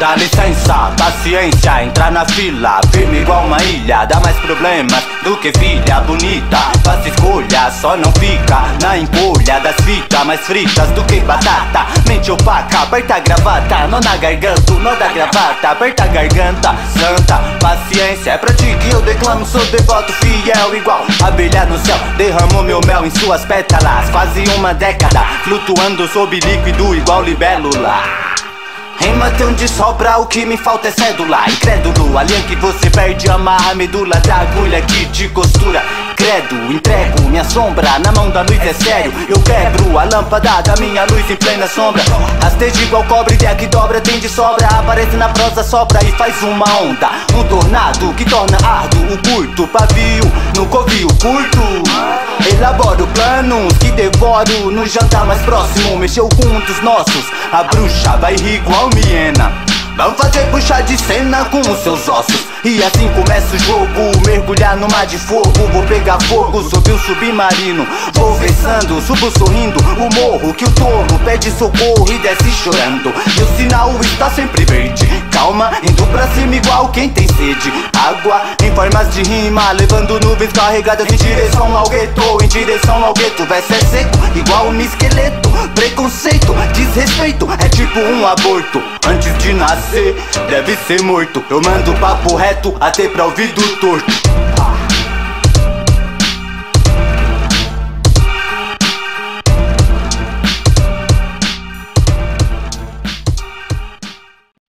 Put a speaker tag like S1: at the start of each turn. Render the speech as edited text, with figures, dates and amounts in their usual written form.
S1: Dá licença, paciência, entrar na fila, firme igual uma ilha. Dá mais problemas do que filha bonita. Faça escolha, só não fica na encolha das fitas mais fritas do que batata. Mente opaca, aperta a gravata, nó na garganta, nó da gravata, aperta a garganta. Santa paciência, é pra ti que eu declamo, sou devoto fiel. Igual abelha no céu, derramou meu mel em suas pétalas. Quase uma década, flutuando sob líquido igual libélula. Rima tem onde sobra, o que me falta é cédula. Incrédulo, além que você perde, amarra a medula da agulha que te costura. Credo, entrego minha sombra, na mão da luz é sério. Eu quebro a lâmpada da minha luz em plena sombra. Rastejo igual cobre, ideia que dobra, tem de sobra. Aparece na prosa, sobra e faz uma onda. Um tornado que torna árduo o curto pavio, no covil curto. Elaboro planos que devoro no jantar mais próximo. Mexeu com um dos nossos, a bruxa vai rir igual miena. Vamos fazer puxar de cena com os seus ossos. E assim começa o jogo, mergulhar no mar de fogo. Vou pegar fogo sob um submarino. Vou versando, subo sorrindo o morro que o tolo pede socorro e desce chorando. E o sinal está sempre verde. Calma, indo pra cima igual quem tem sede. Água em formas de rima, levando nuvens carregadas em direção ao gueto. Em direção ao gueto, verso é seco, igual um esqueleto. Preconceito, desrespeito, é tipo um aborto. Antes de nascer, deve ser morto. Eu mando papo reto, até pra ouvido torto.